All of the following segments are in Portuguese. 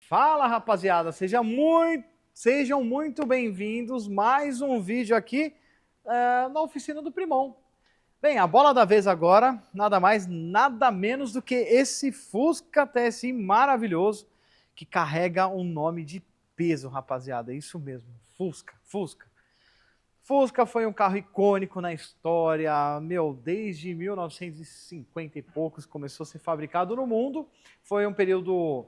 Fala, rapaziada, sejam muito bem-vindos. Mais um vídeo aqui na oficina do Primon. Bem, a bola da vez agora, nada mais, nada menos do que esse Fusca TSI maravilhoso que carrega um nome de peso, rapaziada. Isso mesmo, Fusca. Fusca foi um carro icônico na história, desde 1950 e poucos começou a ser fabricado no mundo. Foi um período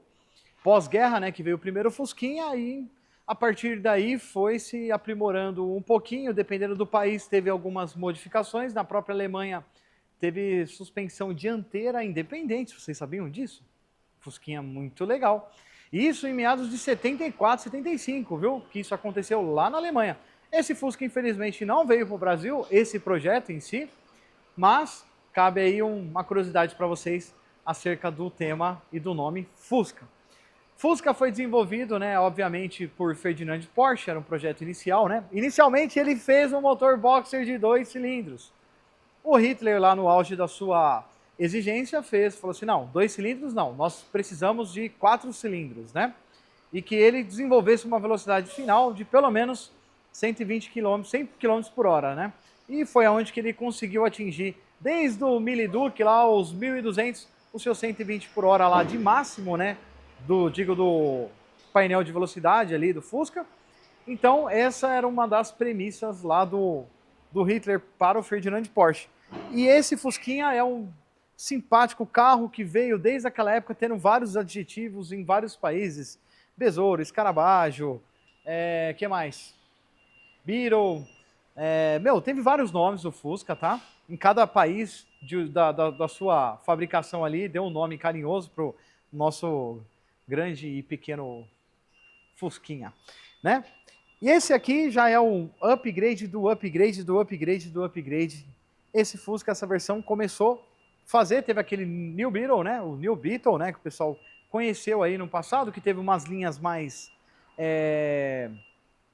pós-guerra, né, que veio o primeiro Fusquinha e a partir daí foi se aprimorando um pouquinho, dependendo do país, teve algumas modificações. Na própria Alemanha teve suspensão dianteira independente, vocês sabiam disso? Fusquinha muito legal. Isso em meados de 74, 75, viu? Que isso aconteceu lá na Alemanha. Esse Fusca, infelizmente, não veio para o Brasil, esse projeto em si, mas cabe aí uma curiosidade para vocês acerca do tema e do nome Fusca. Fusca foi desenvolvido, né, obviamente, por Ferdinand Porsche, era um projeto inicial, né? Inicialmente ele fez um motor boxer de 2 cilindros. O Hitler, lá no auge da sua exigência, falou assim, não, 2 cilindros não, nós precisamos de 4 cilindros, né? E que ele desenvolvesse uma velocidade final de pelo menos 120 km, 100 km por hora, né? E foi aonde que ele conseguiu atingir, desde o Miliduc lá, os 1.200, o seu 120 por hora lá de máximo, né? Do painel de velocidade ali do Fusca. Então, essa era uma das premissas lá do Hitler para o Ferdinand Porsche. E esse Fusquinha é um simpático carro que veio desde aquela época tendo vários adjetivos em vários países. Besouro, Escarabajo, que mais? Beetle. Teve vários nomes o Fusca, tá? Em cada país da sua fabricação ali, deu um nome carinhoso pro nosso grande e pequeno Fusquinha, né? E esse aqui já é um upgrade do upgrade do upgrade do upgrade. Esse Fusca, essa versão começou a fazer, teve aquele New Beetle, né? O New Beetle, né? Que o pessoal conheceu aí no passado, que teve umas linhas mais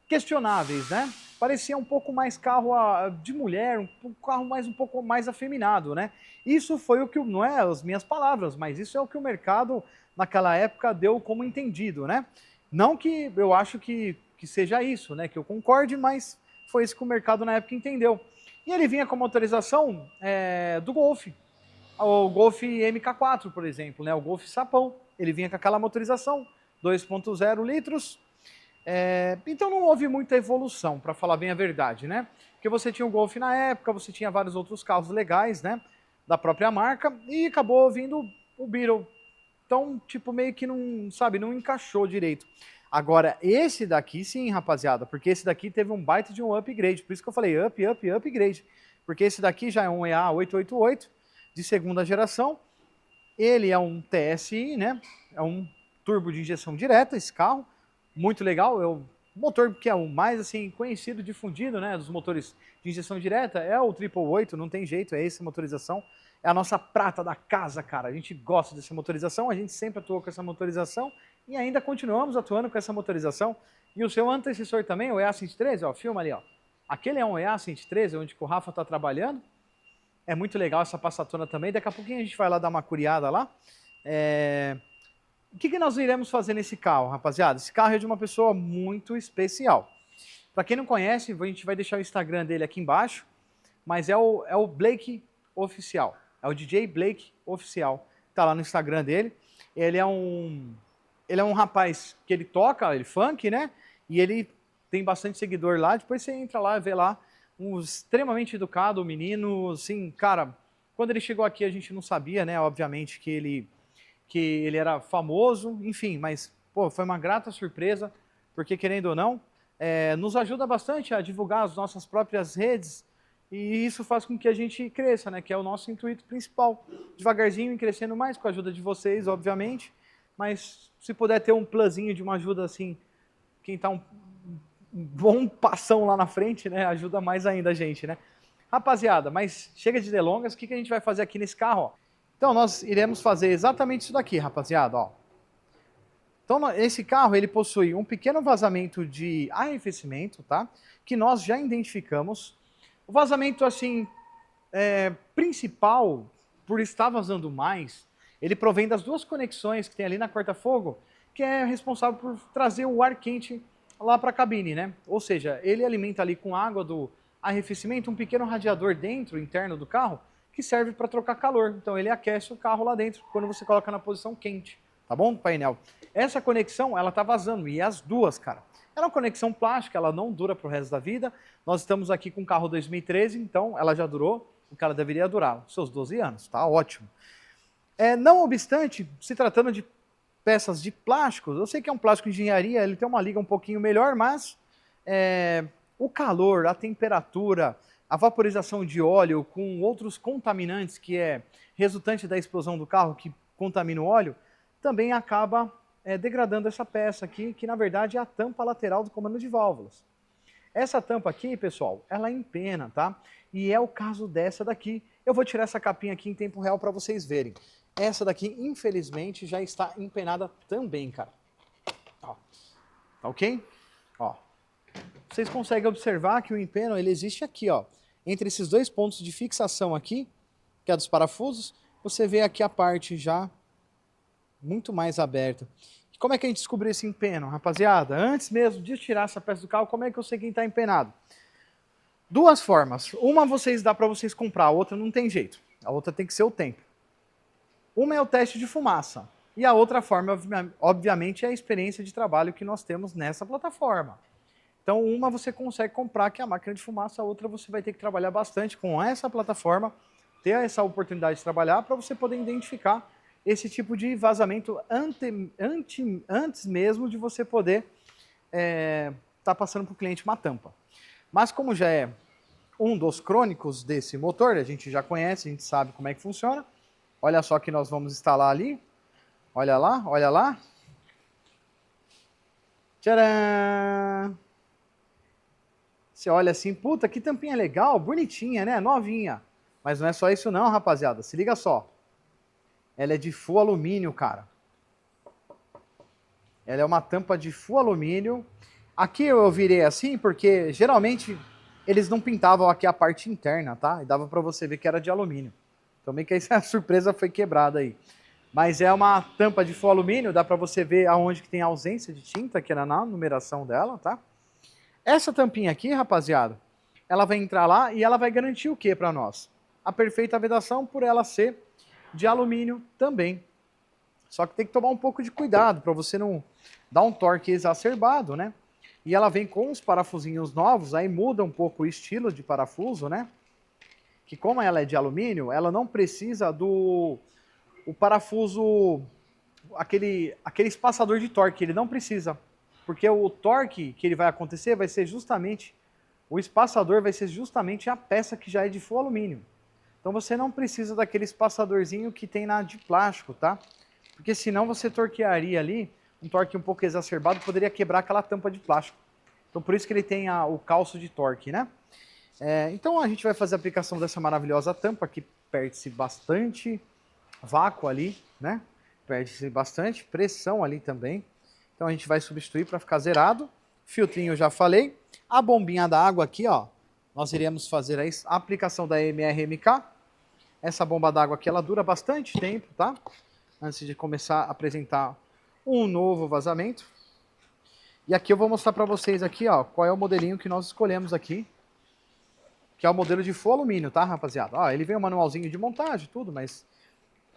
questionáveis, né? Parecia um pouco mais carro de mulher, um carro um pouco mais afeminado, né? Isso foi o que, não é as minhas palavras, mas isso é o que o mercado naquela época deu como entendido, né? Não que eu acho que seja isso, né? Que eu concorde, mas foi isso que o mercado na época entendeu. E ele vinha com a motorização do Golf, o Golf MK4, por exemplo, né? O Golf Sapão, ele vinha com aquela motorização, 2.0 litros. Então não houve muita evolução, para falar bem a verdade, né? Porque você tinha o Golf na época, você tinha vários outros carros legais, né? Da própria marca, e acabou vindo o Beetle. Então, tipo, meio que não, sabe, não encaixou direito. Agora, esse daqui sim, rapaziada, porque esse daqui teve um baita de um upgrade, por isso que eu falei upgrade. Porque esse daqui já é um EA 888 de segunda geração, ele é um TSI, né? É um turbo de injeção direta, esse carro, muito legal, é o motor que é o mais assim conhecido, difundido, né, dos motores de injeção direta, é o 888, não tem jeito, é essa motorização, é a nossa prata da casa, cara, a gente gosta dessa motorização, a gente sempre atuou com essa motorização e ainda continuamos atuando com essa motorização. E o seu antecessor também, o EA113, ó, filma ali, ó, aquele é um EA113, onde o Rafa está trabalhando, é muito legal essa passatona também, daqui a pouquinho a gente vai lá dar uma curiada lá. O que nós iremos fazer nesse carro, rapaziada? Esse carro é de uma pessoa muito especial. Para quem não conhece, a gente vai deixar o Instagram dele aqui embaixo, mas é o Blake Oficial. É o DJ Blake Oficial. Tá lá no Instagram dele. Ele é um rapaz que ele toca, ele funk, né? E ele tem bastante seguidor lá. Depois você entra lá e vê lá um extremamente educado, um menino, assim, cara, quando ele chegou aqui a gente não sabia, né? Obviamente que ele era famoso, enfim, mas pô, foi uma grata surpresa, porque querendo ou não, nos ajuda bastante a divulgar as nossas próprias redes, e isso faz com que a gente cresça, né, que é o nosso intuito principal, devagarzinho e crescendo mais, com a ajuda de vocês, obviamente, mas se puder ter um plusinho de uma ajuda assim, quem está um bom passão lá na frente, né, ajuda mais ainda a gente, né. Rapaziada, mas chega de delongas, o que a gente vai fazer aqui nesse carro, ó? Então, nós iremos fazer exatamente isso daqui, rapaziada, ó. Então, esse carro, ele possui um pequeno vazamento de arrefecimento, tá? Que nós já identificamos. O vazamento, assim, principal, por estar vazando mais, ele provém das duas conexões que tem ali na corta-fogo, que é responsável por trazer o ar quente lá para a cabine, né? Ou seja, ele alimenta ali com água do arrefecimento um pequeno radiador dentro, interno do carro, que serve para trocar calor. Então ele aquece o carro lá dentro quando você coloca na posição quente, tá bom, painel? Essa conexão, ela tá vazando, e as duas, cara. Ela é uma conexão plástica, ela não dura pro resto da vida. Nós estamos aqui com o carro 2013, então ela já durou o que ela deveria durar, os seus 12 anos, tá ótimo. Não obstante, se tratando de peças de plástico, eu sei que é um plástico de engenharia, ele tem uma liga um pouquinho melhor, mas o calor, a temperatura, a vaporização de óleo com outros contaminantes que é resultante da explosão do carro que contamina o óleo, também acaba degradando essa peça aqui, que na verdade é a tampa lateral do comando de válvulas. Essa tampa aqui, pessoal, ela empena, tá? E é o caso dessa daqui. Eu vou tirar essa capinha aqui em tempo real para vocês verem. Essa daqui, infelizmente, já está empenada também, cara. Ó, tá ok? Ó. Vocês conseguem observar que o empeno, ele existe aqui, ó. Entre esses dois pontos de fixação aqui, que é dos parafusos, você vê aqui a parte já muito mais aberta. E como é que a gente descobriu esse empeno, rapaziada? Antes mesmo de tirar essa peça do carro, como é que eu sei quem está empenado? Duas formas. Uma dá para vocês comprar, a outra não tem jeito. A outra tem que ser o tempo. Uma é o teste de fumaça. E a outra forma, obviamente, é a experiência de trabalho que nós temos nessa plataforma. Então, uma você consegue comprar, que é a máquina de fumaça, a outra você vai ter que trabalhar bastante com essa plataforma, ter essa oportunidade de trabalhar para você poder identificar esse tipo de vazamento antes mesmo de você poder tá passando para o cliente uma tampa. Mas como já é um dos crônicos desse motor, a gente já conhece, a gente sabe como é que funciona. Olha só que nós vamos instalar ali. Olha lá, olha lá. Tcharam! Você olha assim, puta, que tampinha legal, bonitinha, né? Novinha. Mas não é só isso não, rapaziada. Se liga só. Ela é de full alumínio, cara. Ela é uma tampa de full alumínio. Aqui eu virei assim porque geralmente eles não pintavam aqui a parte interna, tá? E dava pra você ver que era de alumínio. Então meio que a surpresa foi quebrada aí. Mas é uma tampa de full alumínio, dá pra você ver aonde que tem ausência de tinta, que era na numeração dela, tá? Essa tampinha aqui, rapaziada, ela vai entrar lá e ela vai garantir o que para nós? A perfeita vedação por ela ser de alumínio também. Só que tem que tomar um pouco de cuidado para você não dar um torque exacerbado, né? E ela vem com os parafusinhos novos, aí muda um pouco o estilo de parafuso, né? Que como ela é de alumínio, ela não precisa do parafuso, aquele espaçador de torque, ele não precisa. Porque o torque que ele vai acontecer vai ser justamente, o espaçador vai ser justamente a peça que já é de full alumínio. Então você não precisa daquele espaçadorzinho que tem na de plástico, tá? Porque senão você torquearia ali, um torque um pouco exacerbado, poderia quebrar aquela tampa de plástico. Então por isso que ele tem o calço de torque, né? Então a gente vai fazer a aplicação dessa maravilhosa tampa, que perde-se bastante vácuo ali, né? Perde-se bastante pressão ali também. Então a gente vai substituir para ficar zerado. Filtrinho eu já falei. A bombinha da água aqui, ó. Nós iremos fazer a aplicação da MRMK. Essa bomba d'água aqui, ela dura bastante tempo, tá? Antes de começar a apresentar um novo vazamento. E aqui eu vou mostrar para vocês aqui, ó, qual é o modelinho que nós escolhemos aqui. Que é o modelo de full alumínio, tá, rapaziada? Ó, ele vem um manualzinho de montagem, tudo, mas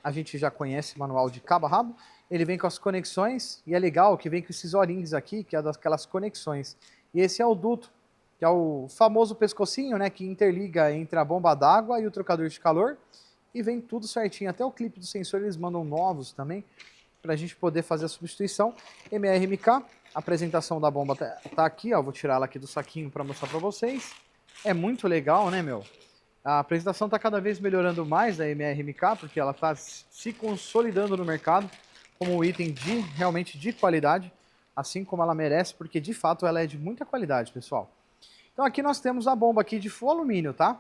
a gente já conhece o manual de cabo a rabo. Ele vem com as conexões e é legal que vem com esses olhinhos aqui, que é daquelas conexões. E esse é o duto, que é o famoso pescocinho, né, que interliga entre a bomba d'água e o trocador de calor. E vem tudo certinho. Até o clipe do sensor eles mandam novos também, para a gente poder fazer a substituição. MRMK, a apresentação da bomba tá aqui, ó. Vou tirar ela aqui do saquinho para mostrar para vocês. É muito legal, né, meu? A apresentação está cada vez melhorando mais da MRMK, porque ela está se consolidando no mercado como um item realmente de qualidade, assim como ela merece, porque de fato ela é de muita qualidade, pessoal. Então aqui nós temos a bomba aqui de full alumínio, tá?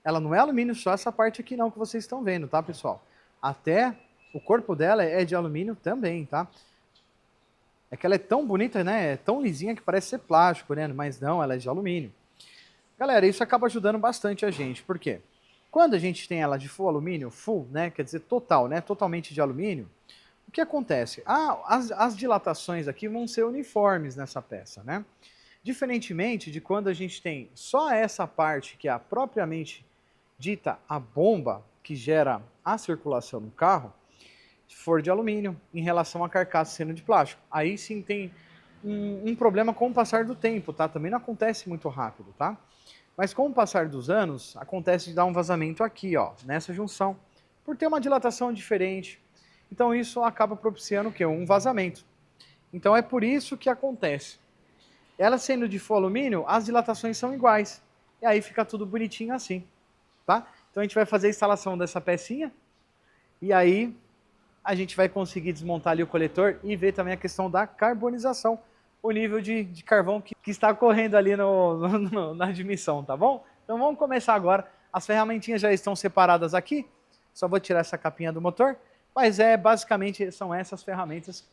Ela não é alumínio só essa parte aqui não que vocês estão vendo, tá, pessoal? Até o corpo dela é de alumínio também, tá? É que ela é tão bonita, né? É tão lisinha que parece ser plástico, né? Mas não, ela é de alumínio. Galera, isso acaba ajudando bastante a gente, por quê? Quando a gente tem ela de full alumínio, full, né? Quer dizer total, né? Totalmente de alumínio, O que acontece? As dilatações aqui vão ser uniformes nessa peça, né? Diferentemente de quando a gente tem só essa parte que é a propriamente dita a bomba que gera a circulação no carro, se for de alumínio, em relação à carcaça sendo de plástico. Aí sim tem um problema com o passar do tempo, tá? Também não acontece muito rápido, tá? Mas com o passar dos anos, acontece de dar um vazamento aqui, ó, nessa junção, por ter uma dilatação diferente. Então isso acaba propiciando o quê? Um vazamento. Então é por isso que acontece. Ela sendo de fio alumínio, as dilatações são iguais. E aí fica tudo bonitinho assim, tá? Então a gente vai fazer a instalação dessa pecinha e aí a gente vai conseguir desmontar ali o coletor e ver também a questão da carbonização, o nível de carvão que está correndo ali na admissão, tá bom? Então vamos começar agora. As ferramentinhas já estão separadas aqui, só vou tirar essa capinha do motor, mas basicamente são essas ferramentas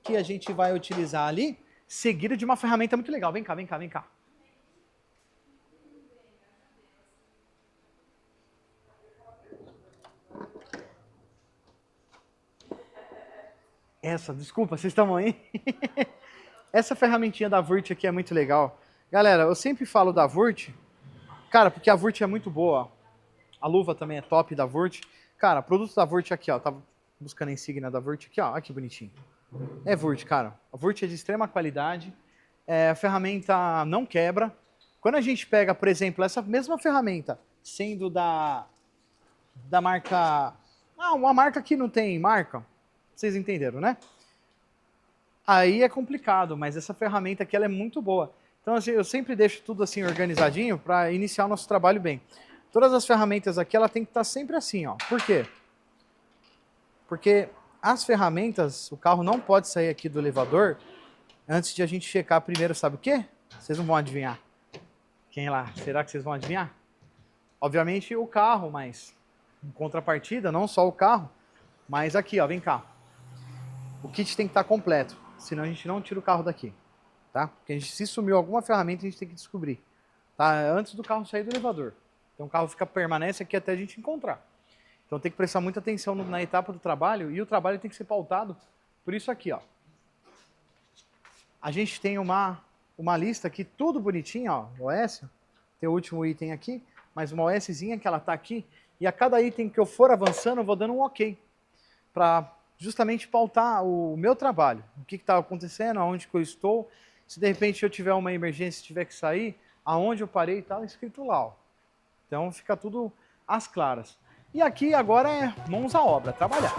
que a gente vai utilizar ali, seguido de uma ferramenta muito legal. Vem cá, vem cá, vem cá. Desculpa, vocês estão aí? Essa ferramentinha da Vurt aqui é muito legal. Galera, eu sempre falo da Vurt, cara, porque a Vurt é muito boa. A luva também é top da Vurt. Cara, produto da Vurt aqui, ó. Tava buscando a insígnia da Vurt aqui, ó. Olha que bonitinho. É Vurt, cara. A Vurt é de extrema qualidade. A ferramenta não quebra. Quando a gente pega, por exemplo, essa mesma ferramenta, sendo da marca... uma marca que não tem marca. Vocês entenderam, né? Aí é complicado, mas essa ferramenta aqui ela é muito boa. Então assim, eu sempre deixo tudo assim organizadinho para iniciar o nosso trabalho bem. Todas as ferramentas aqui ela tem que estar sempre assim, ó. Por quê? Porque as ferramentas, o carro não pode sair aqui do elevador antes de a gente checar primeiro, sabe o quê? Vocês não vão adivinhar. Quem lá? Será que vocês vão adivinhar? Obviamente o carro, mas em contrapartida, não só o carro, mas aqui, ó, vem cá. O kit tem que estar completo, senão a gente não tira o carro daqui, tá? Porque se sumiu alguma ferramenta, a gente tem que descobrir, tá? Antes do carro sair do elevador. Então o carro permanece aqui até a gente encontrar. Então tem que prestar muita atenção na etapa do trabalho e o trabalho tem que ser pautado por isso aqui, ó. A gente tem uma lista aqui, tudo bonitinho, ó, OS, tem o último item aqui, mas uma OSzinha que ela tá aqui, e a cada item que eu for avançando, eu vou dando um ok, para justamente pautar o meu trabalho, o que está acontecendo, aonde que eu estou, se de repente eu tiver uma emergência, tiver que sair, aonde eu parei, está escrito lá, ó. Então fica tudo às claras. E aqui agora é mãos à obra, trabalhar.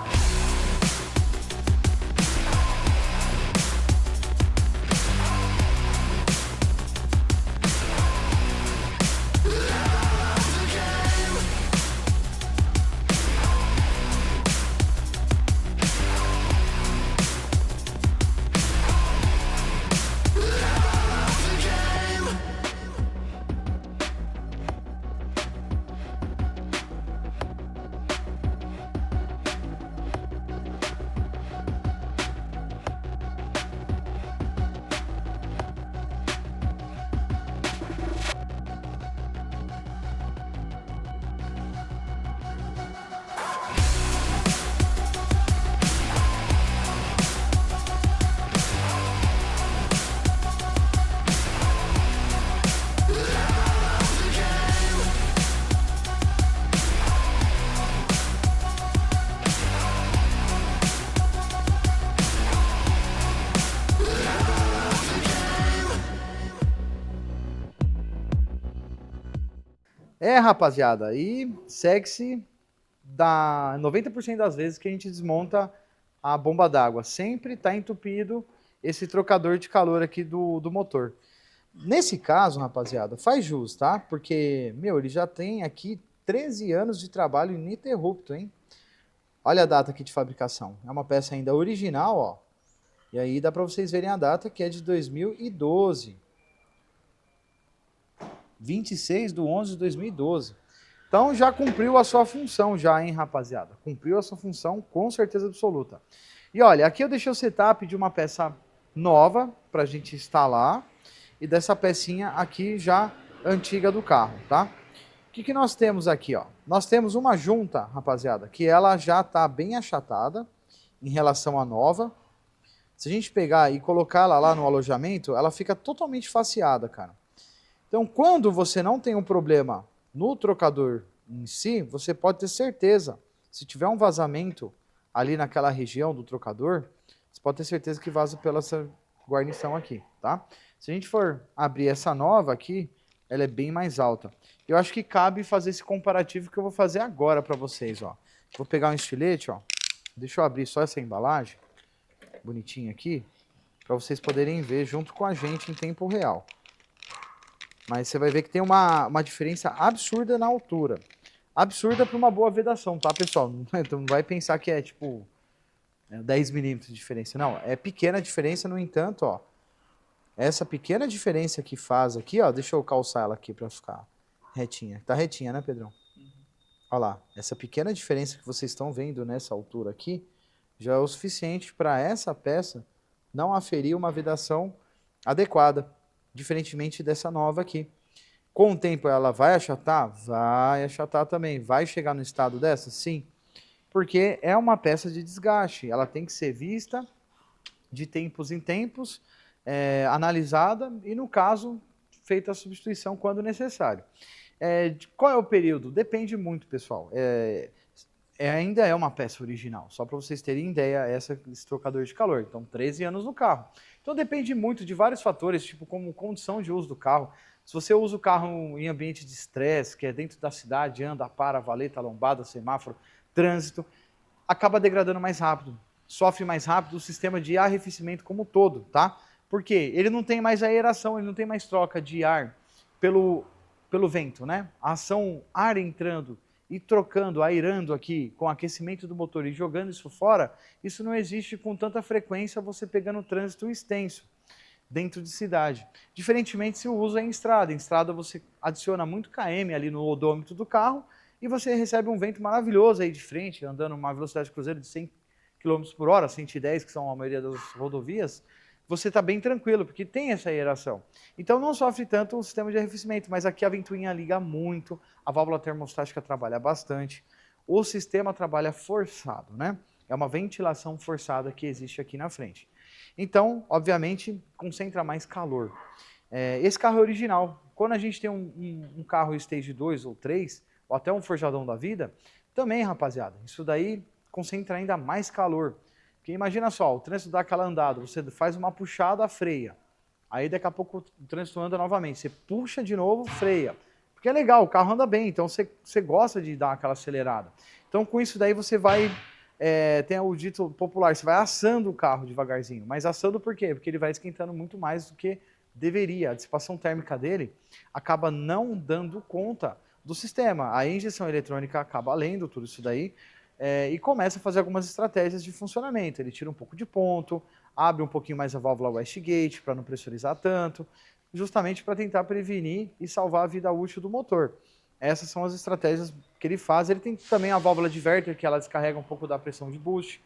Rapaziada, e segue-se da 90% das vezes que a gente desmonta a bomba d'água. Sempre está entupido esse trocador de calor aqui do motor. Nesse caso, rapaziada, faz jus, tá? Porque, ele já tem aqui 13 anos de trabalho ininterrupto, hein? Olha a data aqui de fabricação. É uma peça ainda original, ó. E aí dá para vocês verem a data, que é de 2012. 26/11/2012. Então já cumpriu a sua função já, hein, rapaziada? Cumpriu a sua função com certeza absoluta. E olha, aqui eu deixei o setup de uma peça nova para a gente instalar e dessa pecinha aqui já antiga do carro, tá? O que nós temos aqui, ó? Nós temos uma junta, rapaziada, que ela já tá bem achatada em relação à nova. Se a gente pegar e colocar ela lá no alojamento, ela fica totalmente faceada, cara. Então, quando você não tem um problema no trocador em si, você pode ter certeza, se tiver um vazamento ali naquela região do trocador, você pode ter certeza que vaza pela essa guarnição aqui, tá? Se a gente for abrir essa nova aqui, ela é bem mais alta. Eu acho que cabe fazer esse comparativo que eu vou fazer agora para vocês, ó. Vou pegar um estilete, ó. Deixa eu abrir só essa embalagem, bonitinha aqui, para vocês poderem ver junto com a gente em tempo real. Mas você vai ver que tem uma diferença absurda na altura. Absurda para uma boa vedação, tá, pessoal? Então não vai pensar que é tipo 10 milímetros de diferença. Não, é pequena a diferença, no entanto, ó. Essa pequena diferença que faz aqui, ó. Deixa eu calçar ela aqui para ficar retinha. Tá retinha, né, Pedrão? Olha lá. Essa pequena diferença que vocês estão vendo nessa altura aqui já é o suficiente para essa peça não aferir uma vedação adequada, diferentemente dessa nova aqui. Com o tempo ela vai achatar? Vai achatar também. Vai chegar no estado dessa? Sim. Porque é uma peça de desgaste. Ela tem que ser vista de tempos em tempos, analisada e, no caso, feita a substituição quando necessário. Qual é o período? Depende muito, pessoal. Ainda é uma peça original. Só para vocês terem ideia, esse trocador de calor. Então, 13 anos no carro. Então, depende muito de vários fatores, tipo como condição de uso do carro. Se você usa o carro em ambiente de estresse, que é dentro da cidade, anda, para, valeta, lombada, semáforo, trânsito, acaba degradando mais rápido. Sofre mais rápido o sistema de arrefecimento como um todo, tá? Por quê? Ele não tem mais aeração, ele não tem mais troca de ar pelo vento, né? A ação ar entrando e trocando, airando aqui com o aquecimento do motor e jogando isso fora, isso não existe com tanta frequência você pegando trânsito extenso dentro de cidade. Diferentemente se o uso é em estrada. Em estrada você adiciona muito km ali no odômetro do carro e você recebe um vento maravilhoso aí de frente, andando uma velocidade de cruzeiro de 100 km por hora, 110, que são a maioria das rodovias, você está bem tranquilo, porque tem essa aeração. Então não sofre tanto o sistema de arrefecimento, mas aqui a ventoinha liga muito, a válvula termostática trabalha bastante, o sistema trabalha forçado, né? É uma ventilação forçada que existe aqui na frente. Então, obviamente, concentra mais calor. Esse carro é original. Quando a gente tem um carro Stage 2 ou 3, ou até um forjadão da vida, também, rapaziada, isso daí concentra ainda mais calor. Porque imagina só, o trânsito dá aquela andada, você faz uma puxada, freia. Aí daqui a pouco o trânsito anda novamente, você puxa de novo, freia. Porque é legal, o carro anda bem, então você gosta de dar aquela acelerada. Então com isso daí você vai... tem o dito popular, você vai assando o carro devagarzinho. Mas assando por quê? Porque ele vai esquentando muito mais do que deveria. A dissipação térmica dele acaba não dando conta do sistema. A injeção eletrônica acaba lendo tudo isso daí e começa a fazer algumas estratégias de funcionamento. Ele tira um pouco de ponto, abre um pouquinho mais a válvula wastegate para não pressurizar tanto, justamente para tentar prevenir e salvar a vida útil do motor. Essas são as estratégias que ele faz. Ele tem também a válvula diverter, que ela descarrega um pouco da pressão de boost,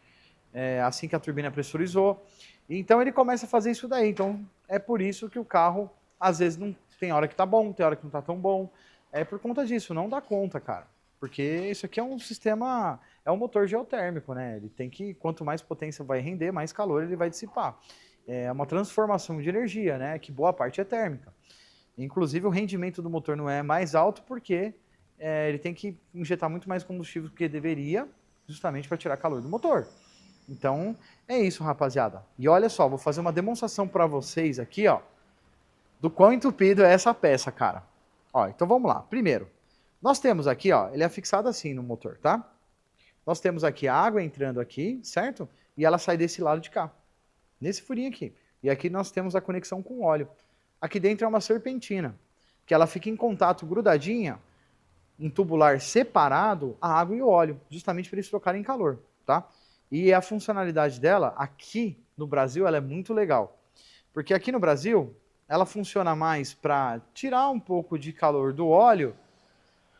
assim que a turbina pressurizou. Então ele começa a fazer isso daí. Então é por isso que o carro, às vezes, não tem hora que tá bom, tem hora que não tá tão bom. É por conta disso, não dá conta, cara. Porque isso aqui é um sistema, é um motor geotérmico, né? Ele tem que, quanto mais potência vai render, mais calor ele vai dissipar. É uma transformação de energia, né? Que boa parte é térmica. Inclusive o rendimento do motor não é mais alto porque ele tem que injetar muito mais combustível do que deveria, justamente para tirar calor do motor. Então é isso, rapaziada. E olha só, vou fazer uma demonstração para vocês aqui, ó, do quão entupido é essa peça, cara. Ó, então vamos lá. Primeiro, nós temos aqui, ó, ele é fixado assim no motor, tá? Nós temos aqui a água entrando aqui, certo? E ela sai desse lado de cá, nesse furinho aqui. E aqui nós temos a conexão com o óleo. Aqui dentro é uma serpentina, que ela fica em contato grudadinha, em tubular separado, a água e o óleo, justamente para eles trocarem calor, tá? E a funcionalidade dela, aqui no Brasil, ela é muito legal. Porque aqui no Brasil, ela funciona mais para tirar um pouco de calor do óleo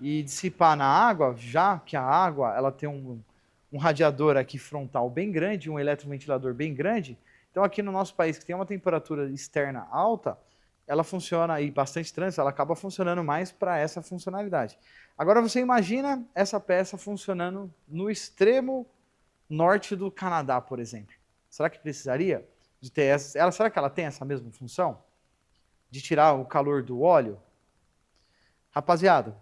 e dissipar na água, já que a água ela tem um radiador aqui frontal bem grande, um eletroventilador bem grande. Então aqui no nosso país, que tem uma temperatura externa alta, ela funciona, e bastante trânsito, ela acaba funcionando mais para essa funcionalidade. Agora você imagina essa peça funcionando no extremo norte do Canadá, por exemplo. Será que precisaria de ter essa? Será que ela tem essa mesma função? De tirar o calor do óleo? Rapaziada,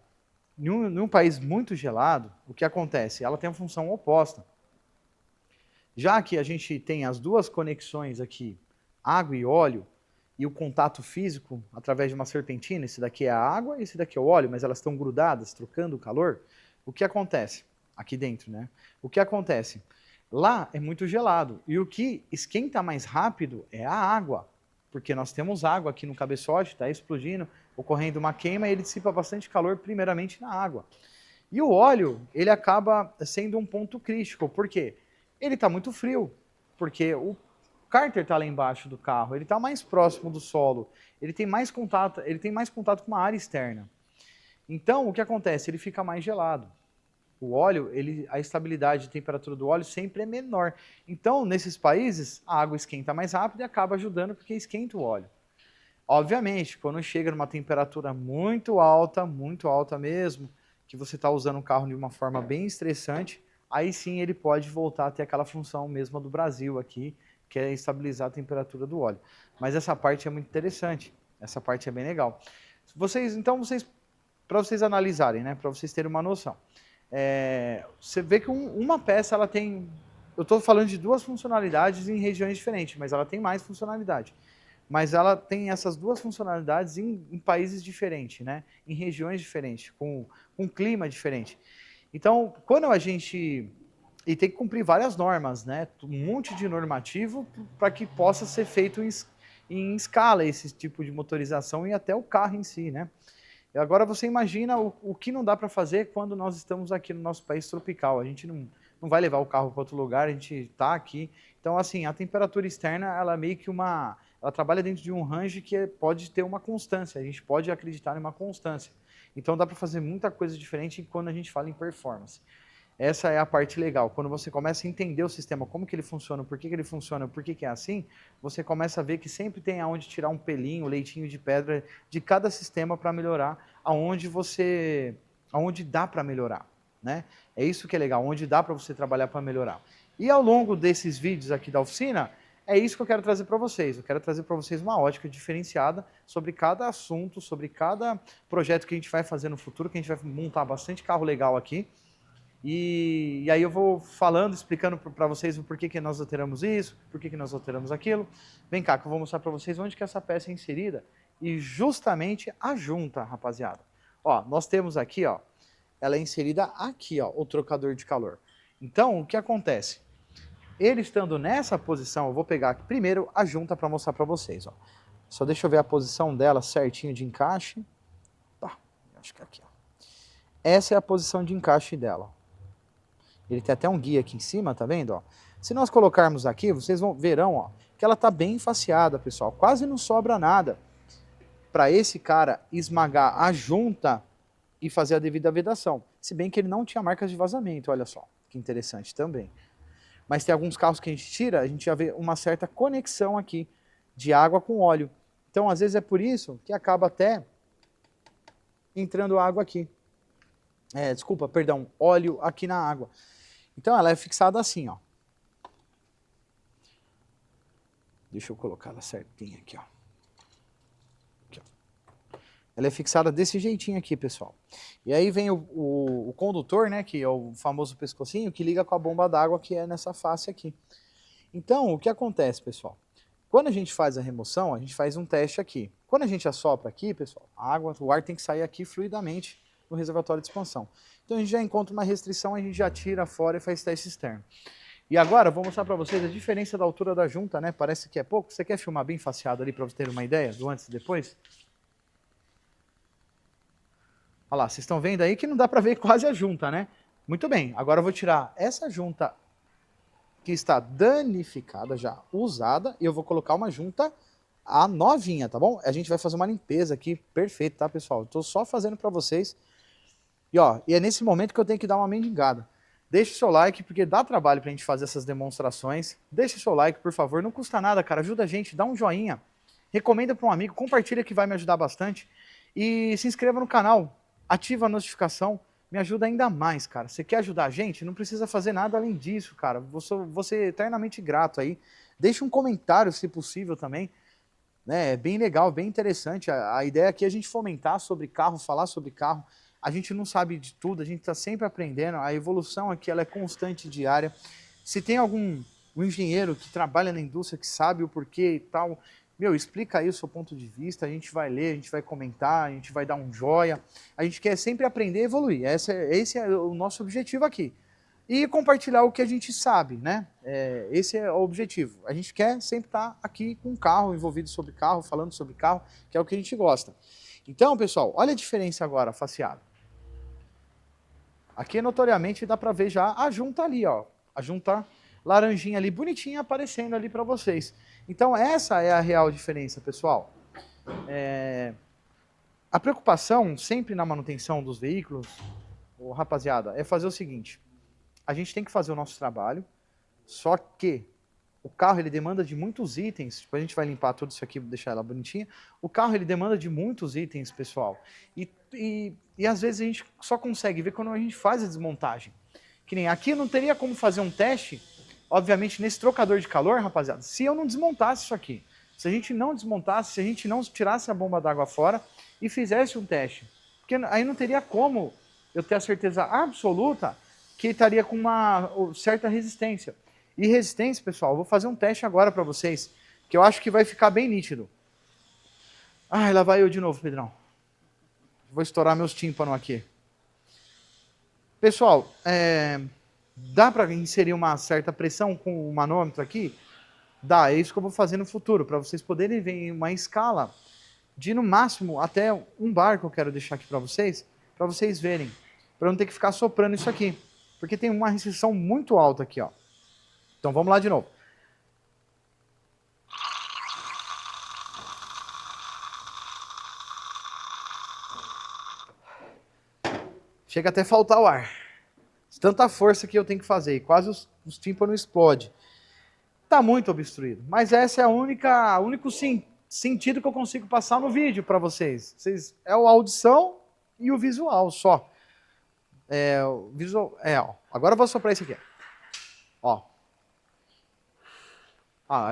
em um país muito gelado, o que acontece? Ela tem a função oposta. Já que a gente tem as duas conexões aqui, água e óleo, e o contato físico através de uma serpentina, esse daqui é a água e esse daqui é o óleo, mas elas estão grudadas, trocando o calor, o que acontece? Aqui dentro, né? O que acontece? Lá é muito gelado, e o que esquenta mais rápido é a água, porque nós temos água aqui no cabeçote, está explodindo, ocorrendo uma queima, e ele dissipa bastante calor primeiramente na água. E o óleo, ele acaba sendo um ponto crítico, por quê? Ele está muito frio, porque o cárter está lá embaixo do carro, ele está mais próximo do solo, ele tem mais contato com uma área externa. Então, o que acontece? Ele fica mais gelado. O óleo, a estabilidade de temperatura do óleo sempre é menor. Então, nesses países, a água esquenta mais rápido e acaba ajudando porque esquenta o óleo. Obviamente, quando chega numa temperatura muito alta mesmo, que você está usando o carro de uma forma bem estressante, aí sim ele pode voltar a ter aquela função mesma do Brasil aqui, que é estabilizar a temperatura do óleo. Mas essa parte é muito interessante, essa parte é bem legal. Para vocês analisarem, né, para vocês terem uma noção, você vê que uma peça ela tem, eu estou falando de duas funcionalidades em regiões diferentes, mas ela tem mais funcionalidade. Mas ela tem essas duas funcionalidades em países diferentes, né, em regiões diferentes, com clima diferente. Então, quando a gente... E tem que cumprir várias normas, né? Um monte de normativo para que possa ser feito em escala esse tipo de motorização e até o carro em si, né? E agora você imagina o que não dá para fazer quando nós estamos aqui no nosso país tropical. A gente não vai levar o carro para outro lugar, a gente está aqui. Então, assim, a temperatura externa, ela é meio que ela trabalha dentro de um range que pode ter uma constância. A gente pode acreditar em uma constância. Então, dá para fazer muita coisa diferente quando a gente fala em performance. Essa é a parte legal. Quando você começa a entender o sistema, como que ele funciona, por que ele funciona, por que é assim, você começa a ver que sempre tem aonde tirar um pelinho, leitinho de pedra de cada sistema para melhorar aonde dá para melhorar, né? É isso que é legal, onde dá para você trabalhar para melhorar. E ao longo desses vídeos aqui da oficina, é isso que eu quero trazer para vocês. Eu quero trazer para vocês uma ótica diferenciada sobre cada assunto, sobre cada projeto que a gente vai fazer no futuro, que a gente vai montar bastante carro legal aqui. E aí eu vou falando, explicando para vocês o porquê que nós alteramos isso, porquê que nós alteramos aquilo. Vem cá, que eu vou mostrar para vocês onde que essa peça é inserida e justamente a junta, rapaziada. Ó, nós temos aqui, ó, ela é inserida aqui, ó, o trocador de calor. Então, o que acontece? Ele estando nessa posição, eu vou pegar aqui primeiro a junta para mostrar para vocês, ó. Só deixa eu ver a posição dela certinho de encaixe. Tá, acho que é aqui, ó. Essa é a posição de encaixe dela. Ele tem até um guia aqui em cima, tá vendo? Ó? Se nós colocarmos aqui, vocês verão, ó, que ela tá bem enfaciada, pessoal. Quase não sobra nada para esse cara esmagar a junta e fazer a devida vedação. Se bem que ele não tinha marcas de vazamento, olha só. Que interessante também. Mas tem alguns carros que a gente tira, a gente já vê uma certa conexão aqui de água com óleo. Então, às vezes é por isso que acaba até entrando água aqui. Óleo aqui na água. Então ela é fixada assim, ó. Deixa eu colocar ela certinha aqui, ó. Aqui, ó. Ela é fixada desse jeitinho aqui, pessoal. E aí vem o condutor, né, que é o famoso pescocinho, que liga com a bomba d'água que é nessa face aqui. Então, o que acontece, pessoal? Quando a gente faz a remoção, a gente faz um teste aqui. Quando a gente assopra aqui, pessoal, o ar tem que sair aqui fluidamente no reservatório de expansão. Então a gente já encontra uma restrição, a gente já tira fora e faz teste externo. E agora eu vou mostrar para vocês a diferença da altura da junta, né? Parece que é pouco. Você quer filmar bem faceado ali para você ter uma ideia do antes e depois? Olha lá, vocês estão vendo aí que não dá para ver quase a junta, né? Muito bem, agora eu vou tirar essa junta que está danificada, já usada, e eu vou colocar uma junta novinha, tá bom? A gente vai fazer uma limpeza aqui, perfeito, tá, pessoal? Estou só fazendo para vocês. E é nesse momento que eu tenho que dar uma mendigada. Deixe o seu like, porque dá trabalho pra gente fazer essas demonstrações. Deixe o seu like, por favor. Não custa nada, cara. Ajuda a gente, dá um joinha. Recomenda para um amigo, compartilha que vai me ajudar bastante. E se inscreva no canal. Ativa a notificação me ajuda ainda mais, cara. Você quer ajudar a gente? Não precisa fazer nada além disso, cara. Vou ser eternamente grato aí. Deixa um comentário, se possível, também. Né? É bem legal, bem interessante. A ideia aqui é a gente fomentar sobre carro, falar sobre carro. A gente não sabe de tudo, a gente está sempre aprendendo. A evolução aqui ela é constante, diária. Se tem algum um engenheiro que trabalha na indústria, que sabe o porquê e tal, meu, explica aí o seu ponto de vista, a gente vai ler, a gente vai comentar, a gente vai dar um joia. A gente quer sempre aprender e evoluir. Esse é o nosso objetivo aqui. E compartilhar o que a gente sabe, né? Esse é o objetivo. A gente quer sempre estar aqui com o carro, envolvido sobre carro, falando sobre carro, que é o que a gente gosta. Então, pessoal, olha a diferença agora, faceada. Aqui, notoriamente, dá para ver já a junta ali, ó. A junta laranjinha ali, bonitinha, aparecendo ali para vocês. Então, essa é a real diferença, pessoal. A preocupação sempre na manutenção dos veículos, rapaziada, é fazer o seguinte. A gente tem que fazer o nosso trabalho, só que o carro ele demanda de muitos itens. Depois a gente vai limpar tudo isso aqui, deixar ela bonitinha. O carro ele demanda de muitos itens, pessoal. E às vezes a gente só consegue ver quando a gente faz a desmontagem. Que nem aqui eu não teria como fazer um teste, obviamente, nesse trocador de calor, rapaziada, se eu não desmontasse isso aqui. Se a gente não desmontasse, se a gente não tirasse a bomba d'água fora e fizesse um teste. Porque aí não teria como eu ter a certeza absoluta que estaria com uma certa resistência. E resistência, pessoal, eu vou fazer um teste agora para vocês, que eu acho que vai ficar bem nítido. Ai, lá vai eu de novo, Pedrão. Vou estourar meus tímpanos aqui. Pessoal, dá para inserir uma certa pressão com o manômetro aqui? Dá, é isso que eu vou fazer no futuro, para vocês poderem ver em uma escala de, no máximo, até um bar que eu quero deixar aqui para vocês verem, para não ter que ficar soprando isso aqui. Porque tem uma restrição muito alta aqui, ó. Então vamos lá de novo. Chega até faltar o ar. Tanta força que eu tenho que fazer, e quase os tímpanos explodem. Tá muito obstruído, mas essa é o único sentido que eu consigo passar no vídeo para vocês. É a audição e o visual só. O visual, ó. Agora eu vou soprar esse aqui. Ó.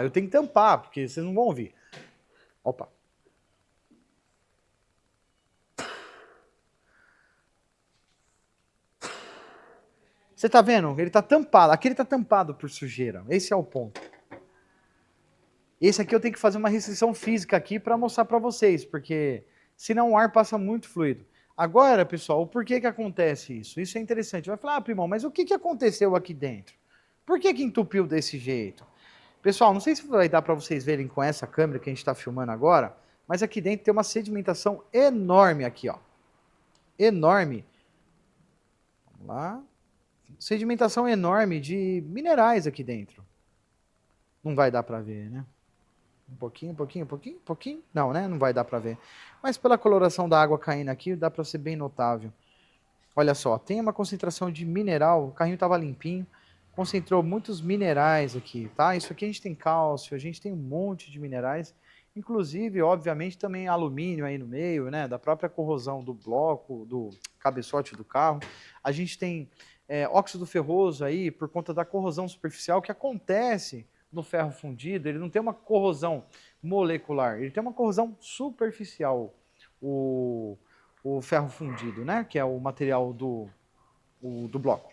Eu tenho que tampar, porque vocês não vão ouvir. Opa. Você tá vendo? Ele tá tampado. Aqui ele tá tampado por sujeira. Esse é o ponto. Esse aqui eu tenho que fazer uma restrição física aqui para mostrar para vocês, porque senão o ar passa muito fluido. Agora, pessoal, por que acontece isso? Isso é interessante. Vai falar, Primão, mas o que aconteceu aqui dentro? Por que entupiu desse jeito? Pessoal, não sei se vai dar para vocês verem com essa câmera que a gente está filmando agora, mas aqui dentro tem uma sedimentação enorme aqui, ó. Enorme. Vamos lá. Sedimentação enorme de minerais aqui dentro. Não vai dar para ver, né? Um pouquinho. Não, né? Não vai dar para ver. Mas pela coloração da água caindo aqui, dá para ser bem notável. Olha só, tem uma concentração de mineral, o carrinho estava limpinho, concentrou muitos minerais aqui, tá? Isso aqui a gente tem cálcio, a gente tem um monte de minerais, inclusive, obviamente, também alumínio aí no meio, né? Da própria corrosão do bloco, do cabeçote do carro. A gente tem óxido ferroso aí, por conta da corrosão superficial que acontece no ferro fundido. Ele não tem uma corrosão molecular, ele tem uma corrosão superficial, o ferro fundido, né? Que é o material do bloco.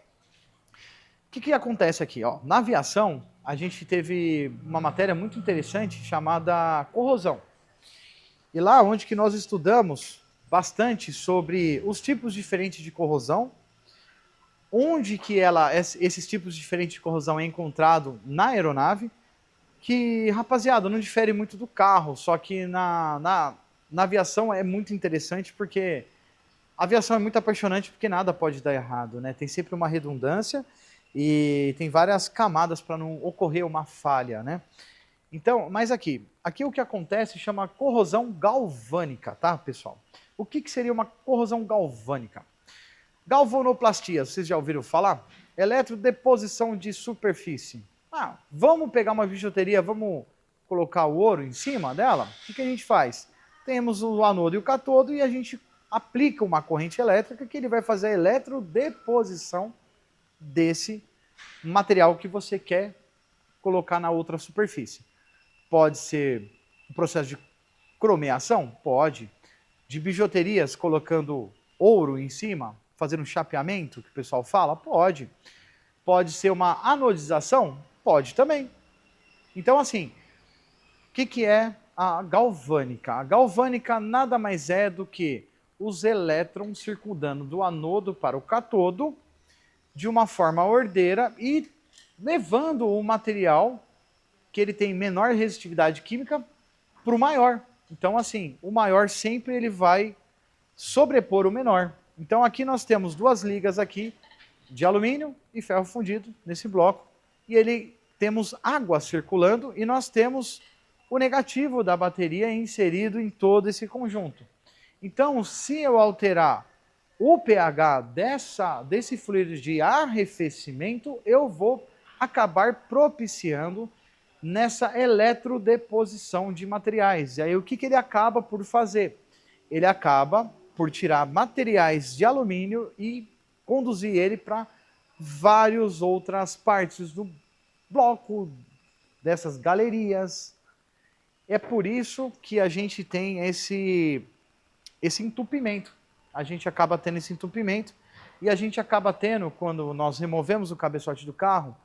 O que acontece aqui? Ó? Na aviação, a gente teve uma matéria muito interessante chamada corrosão. E lá onde que nós estudamos bastante sobre os tipos diferentes de corrosão, onde que esses tipos diferentes de corrosão é encontrado na aeronave, que, rapaziada, não difere muito do carro, só que na aviação é muito interessante porque a aviação é muito apaixonante porque nada pode dar errado, né? Tem sempre uma redundância e tem várias camadas para não ocorrer uma falha, né? Então, mas aqui o que acontece chama corrosão galvânica, tá, pessoal? O que seria uma corrosão galvânica? Galvanoplastia, vocês já ouviram falar? Eletrodeposição de superfície. Vamos pegar uma bijuteria, vamos colocar o ouro em cima dela? O que a gente faz? Temos o anodo e o catodo e a gente aplica uma corrente elétrica que ele vai fazer a eletrodeposição desse material que você quer colocar na outra superfície. Pode ser um processo de cromeação? Pode. De bijuterias, colocando ouro em cima, fazendo um chapeamento, que o pessoal fala? Pode. Pode ser uma anodização? Pode também. Então, assim, o que é a galvânica? A galvânica nada mais é do que os elétrons circundando do anodo para o catodo de uma forma ordeira e levando o material que ele tem menor resistividade química para o maior. Então, assim, o maior sempre ele vai sobrepor o menor. Então, aqui nós temos duas ligas aqui de alumínio e ferro fundido nesse bloco. E ele temos água circulando e nós temos o negativo da bateria inserido em todo esse conjunto. Então, se eu alterar o pH desse fluido de arrefecimento, eu vou acabar propiciando nessa eletrodeposição de materiais. E aí o que ele acaba por fazer? Ele acaba por tirar materiais de alumínio e conduzir ele para várias outras partes do bloco, dessas galerias. É por isso que a gente tem esse entupimento. A gente acaba tendo esse entupimento e a gente acaba tendo, quando nós removemos o cabeçote do carro,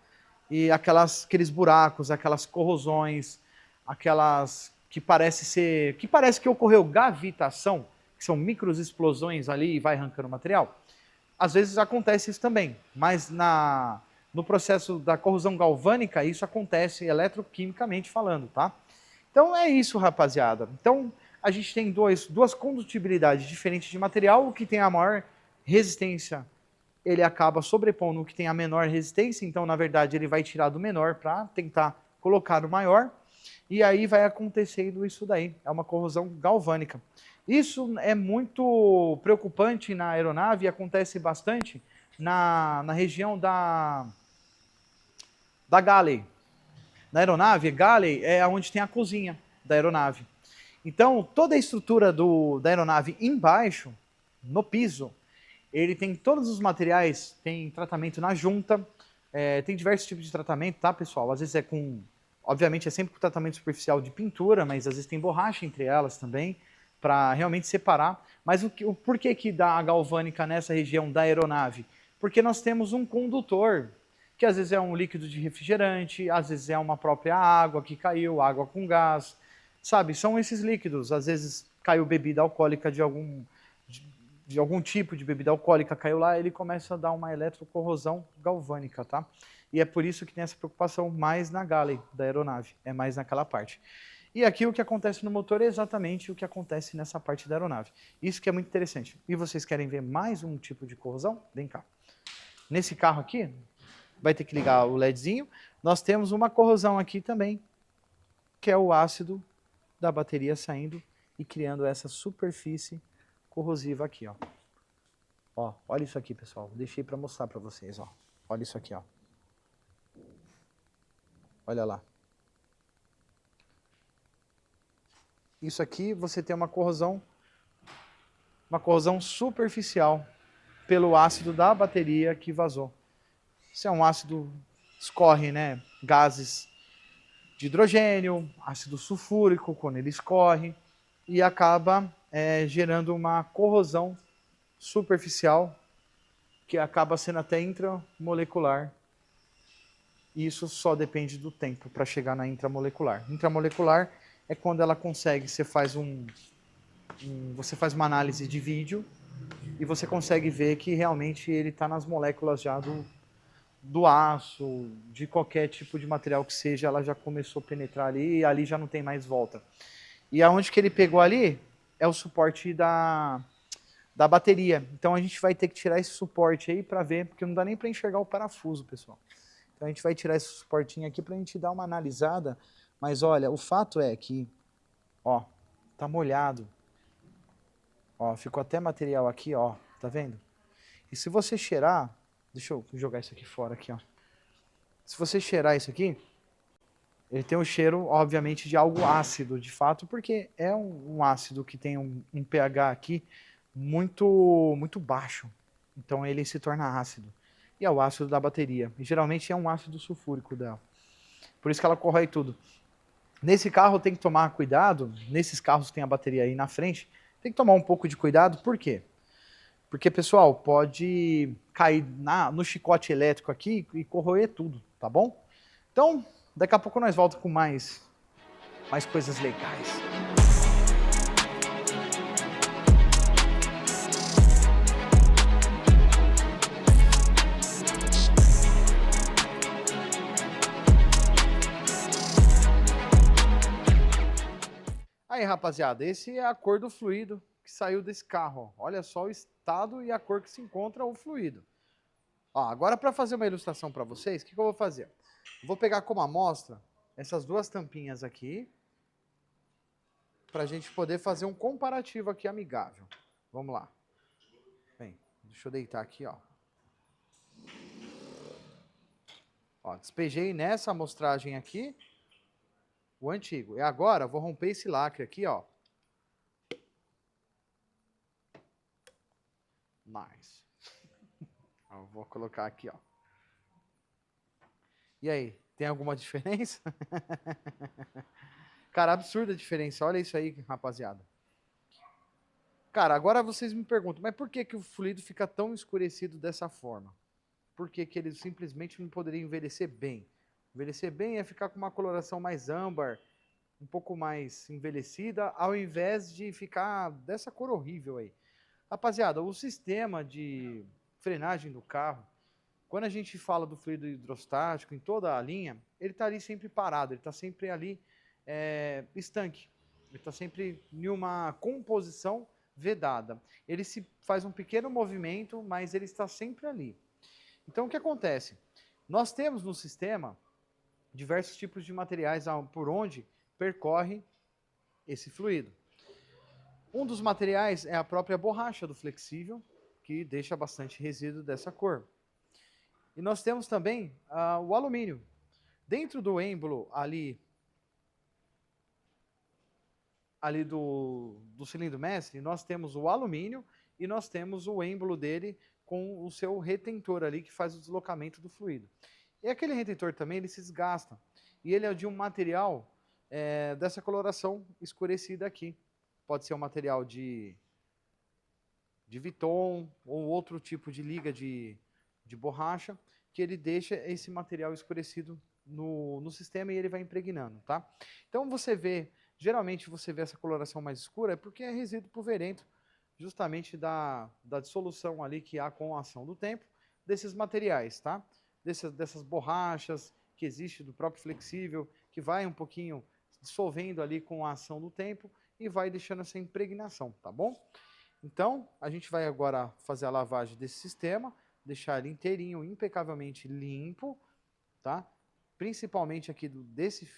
e aqueles buracos, aquelas corrosões, aquelas que parece que ocorreu gravitação, que são micros explosões ali e vai arrancando material. Às vezes acontece isso também, mas no processo da corrosão galvânica isso acontece eletroquimicamente falando, tá? Então é isso, rapaziada. Então a gente tem duas condutibilidades diferentes de material. O que tem a maior resistência, ele acaba sobrepondo o que tem a menor resistência. Então, na verdade, ele vai tirar do menor para tentar colocar no maior. E aí vai acontecendo isso daí. É uma corrosão galvânica. Isso é muito preocupante na aeronave e acontece bastante na região da galley. Na aeronave, galley é onde tem a cozinha da aeronave. Então, toda a estrutura da aeronave embaixo, no piso, ele tem todos os materiais, tem tratamento na junta, tem diversos tipos de tratamento, tá, pessoal? Às vezes obviamente é sempre com tratamento superficial de pintura, mas às vezes tem borracha entre elas também, para realmente separar. Mas o porquê que dá a galvânica nessa região da aeronave? Porque nós temos um condutor, que às vezes é um líquido de refrigerante, às vezes é uma própria água que caiu, água com gás, sabe? São esses líquidos. Às vezes caiu bebida alcoólica de algum tipo de bebida alcoólica, caiu lá, ele começa a dar uma eletrocorrosão galvânica, tá? E é por isso que tem essa preocupação mais na galley da aeronave, é mais naquela parte. E aqui o que acontece no motor é exatamente o que acontece nessa parte da aeronave. Isso que é muito interessante. E vocês querem ver mais um tipo de corrosão? Vem cá. Nesse carro aqui, vai ter que ligar o LEDzinho. Nós temos uma corrosão aqui também, que é o ácido da bateria saindo e criando essa superfície corrosiva aqui, ó. Ó, olha isso aqui, pessoal. Deixei para mostrar para vocês, ó. Olha isso aqui, ó. Olha lá. Isso aqui você tem uma corrosão superficial pelo ácido da bateria que vazou. Isso é um ácido, escorre, né, gases de hidrogênio, ácido sulfúrico, quando ele escorre, e acaba gerando uma corrosão superficial que acaba sendo até intramolecular. E isso só depende do tempo para chegar na intramolecular. Intramolecular é quando ela consegue, você faz uma análise de vídeo e você consegue ver que realmente ele está nas moléculas já do aço, de qualquer tipo de material que seja, ela já começou a penetrar ali e ali já não tem mais volta. E aonde que ele pegou ali é o suporte da bateria. Então a gente vai ter que tirar esse suporte aí para ver, porque não dá nem para enxergar o parafuso, pessoal. Então a gente vai tirar esse suportinho aqui para a gente dar uma analisada. Mas olha, o fato é que, ó, tá molhado. Ó, ficou até material aqui, ó, tá vendo? E se você cheirar, deixa eu jogar isso aqui fora aqui, ó. Se você cheirar isso aqui, ele tem um cheiro, obviamente, de algo ácido, de fato, porque é um ácido que tem um pH aqui muito baixo. Então ele se torna ácido. E é o ácido da bateria. E geralmente é um ácido sulfúrico dela. Por isso que ela corrói tudo. Nesse carro tem que tomar cuidado, nesses carros que tem a bateria aí na frente, tem que tomar um pouco de cuidado, por quê? Porque, pessoal, pode cair no chicote elétrico aqui e corroer tudo, tá bom? Então, daqui a pouco nós voltamos com mais coisas legais. Aí, rapaziada, esse é a cor do fluido que saiu desse carro. Ó. Olha só o estado e a cor que se encontra o fluido. Ó, agora, para fazer uma ilustração para vocês, o que eu vou fazer? Eu vou pegar como amostra essas duas tampinhas aqui, para a gente poder fazer um comparativo aqui amigável. Vamos lá. Bem, deixa eu deitar aqui, ó. Ó, despejei nessa amostragem aqui o antigo. E agora vou romper esse lacre aqui, ó. Nice. Eu vou colocar aqui, ó. E aí, tem alguma diferença? Cara, absurda a diferença. Olha isso aí, rapaziada. Cara, agora vocês me perguntam, mas por que o fluido fica tão escurecido dessa forma? Por que ele simplesmente não poderia envelhecer bem? Envelhecer bem é ficar com uma coloração mais âmbar, um pouco mais envelhecida, ao invés de ficar dessa cor horrível aí. Rapaziada, o sistema de frenagem do carro, quando a gente fala do fluido hidrostático em toda a linha, ele está ali sempre parado, ele está sempre ali estanque. Ele está sempre em uma composição vedada. Ele se faz um pequeno movimento, mas ele está sempre ali. Então, o que acontece? Nós temos no sistema diversos tipos de materiais por onde percorre esse fluido. Um dos materiais é a própria borracha do flexível, que deixa bastante resíduo dessa cor. E nós temos também o alumínio. Dentro do êmbolo ali do cilindro mestre, nós temos o alumínio e nós temos o êmbolo dele com o seu retentor ali que faz o deslocamento do fluido. E aquele retentor também ele se desgasta. E ele é de um material dessa coloração escurecida aqui. Pode ser um material de Viton ou outro tipo de liga de borracha, que ele deixa esse material escurecido no sistema e ele vai impregnando, tá? Então geralmente você vê essa coloração mais escura é porque é resíduo pulverento, justamente da dissolução ali que há com a ação do tempo desses materiais, tá? Dessas borrachas que existe do próprio flexível, que vai um pouquinho dissolvendo ali com a ação do tempo e vai deixando essa impregnação, tá bom? Então, a gente vai agora fazer a lavagem desse sistema, deixar ele inteirinho, impecavelmente limpo, tá? Principalmente aqui desse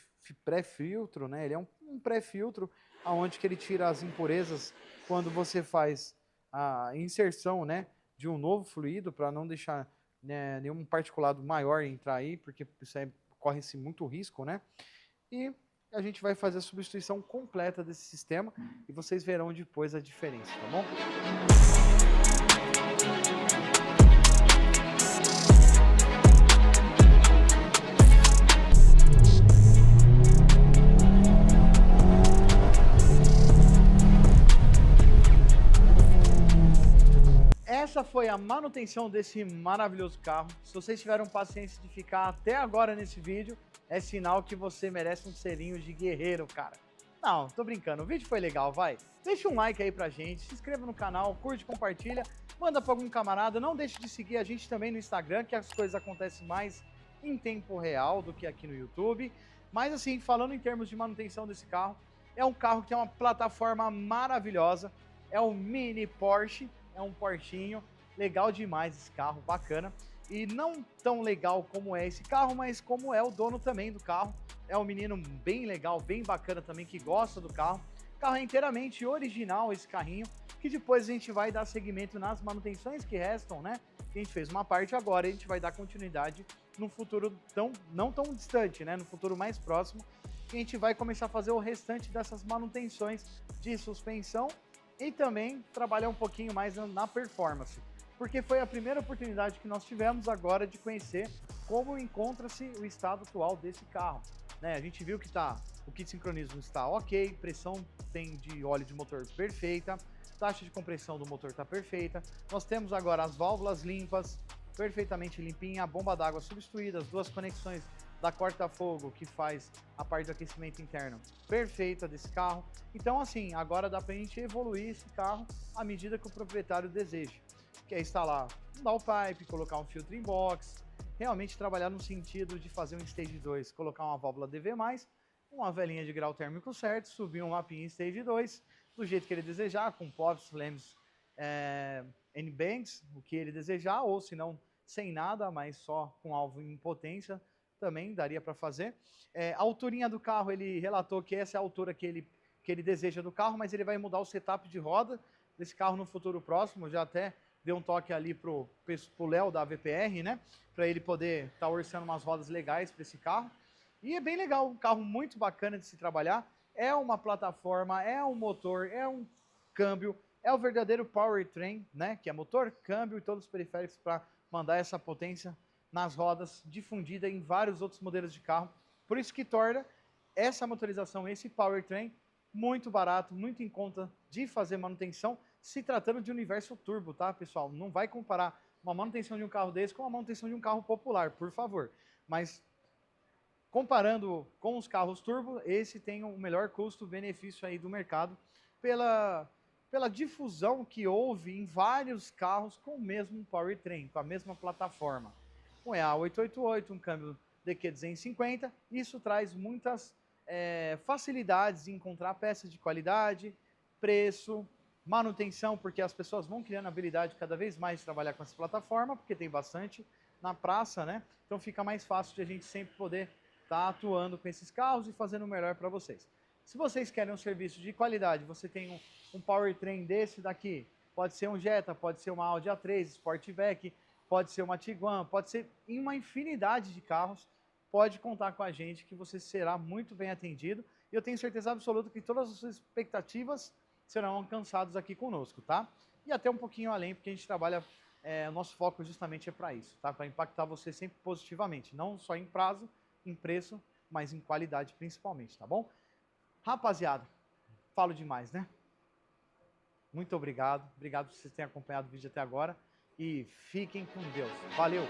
pré-filtro, né? Ele é um pré-filtro onde que ele tira as impurezas quando você faz a inserção, né, de um novo fluido, para não deixar nenhum particulado maior entrar aí, porque isso aí corre-se muito risco, né? E a gente vai fazer a substituição completa desse sistema e vocês verão depois a diferença, tá bom? Essa foi a manutenção desse maravilhoso carro. Se vocês tiveram paciência de ficar até agora nesse vídeo, é sinal que você merece um selinho de guerreiro, cara. Não, tô brincando. O vídeo foi legal, vai. Deixa um like aí pra gente, se inscreva no canal, curte, compartilha, manda pra algum camarada. Não deixe de seguir a gente também no Instagram, que as coisas acontecem mais em tempo real do que aqui no YouTube. Mas assim, falando em termos de manutenção desse carro, é um carro que tem uma plataforma maravilhosa. É um mini Porsche. É um Porschinho, legal demais esse carro, bacana. E não tão legal como é esse carro, mas como é o dono também do carro. É um menino bem legal, bem bacana também, que gosta do carro. O carro é inteiramente original, esse carrinho, que depois a gente vai dar seguimento nas manutenções que restam, né? A gente fez uma parte agora e a gente vai dar continuidade no futuro não tão distante, né? No futuro mais próximo, que a gente vai começar a fazer o restante dessas manutenções de suspensão e também trabalhar um pouquinho mais na performance, porque foi a primeira oportunidade que nós tivemos agora de conhecer como encontra-se o estado atual desse carro. Né? A gente viu que o kit sincronismo está ok, pressão tem de óleo de motor perfeita, taxa de compressão do motor está perfeita, nós temos agora as válvulas limpas, perfeitamente limpinha, a bomba d'água substituída, as duas conexões da corta-fogo que faz a parte do aquecimento interno perfeita desse carro. Então assim, agora dá pra gente evoluir esse carro à medida que o proprietário deseja, que é instalar um downpipe, colocar um filtro in box, realmente trabalhar no sentido de fazer um Stage 2, colocar uma válvula DV+, uma velinha de grau térmico certo, subir um mapinha em Stage 2, do jeito que ele desejar, com pops, flames, N-banks, o que ele desejar, ou se não, sem nada, mas só com alvo em potência, também daria para fazer. A alturinha do carro, ele relatou que essa é a altura que ele deseja do carro, mas ele vai mudar o setup de roda desse carro no futuro próximo. Já até deu um toque ali pro Léo da VPR, né? Para ele poder estar orçando umas rodas legais para esse carro. E é bem legal, um carro muito bacana de se trabalhar. É uma plataforma, é um motor, é um câmbio, é o verdadeiro powertrain, né? Que é motor, câmbio e todos os periféricos para mandar essa potência nas rodas, difundida em vários outros modelos de carro. Por isso que torna essa motorização, esse powertrain, muito barato, muito em conta de fazer manutenção, se tratando de universo turbo, tá, pessoal? Não vai comparar uma manutenção de um carro desse com a manutenção de um carro popular, por favor. Mas comparando com os carros turbo, esse tem o melhor custo-benefício aí do mercado pela difusão que houve em vários carros com o mesmo powertrain, com a mesma plataforma. Um EA888, um câmbio DQ250, isso traz muitas facilidades em encontrar peças de qualidade, preço, manutenção, porque as pessoas vão criando habilidade cada vez mais de trabalhar com essa plataforma, porque tem bastante na praça, né? Então fica mais fácil de a gente sempre poder estar atuando com esses carros e fazendo o melhor para vocês. Se vocês querem um serviço de qualidade, você tem um powertrain desse daqui, pode ser um Jetta, pode ser uma Audi A3 Sportback, pode ser uma Tiguan, pode ser em uma infinidade de carros, pode contar com a gente que você será muito bem atendido. E eu tenho certeza absoluta que todas as suas expectativas serão alcançadas aqui conosco, tá? E até um pouquinho além, porque a gente trabalha, o nosso foco justamente é para isso, tá? Para impactar você sempre positivamente, não só em prazo, em preço, mas em qualidade principalmente, tá bom? Rapaziada, falo demais, né? Muito obrigado por vocês terem acompanhado o vídeo até agora. E fiquem com Deus. Valeu!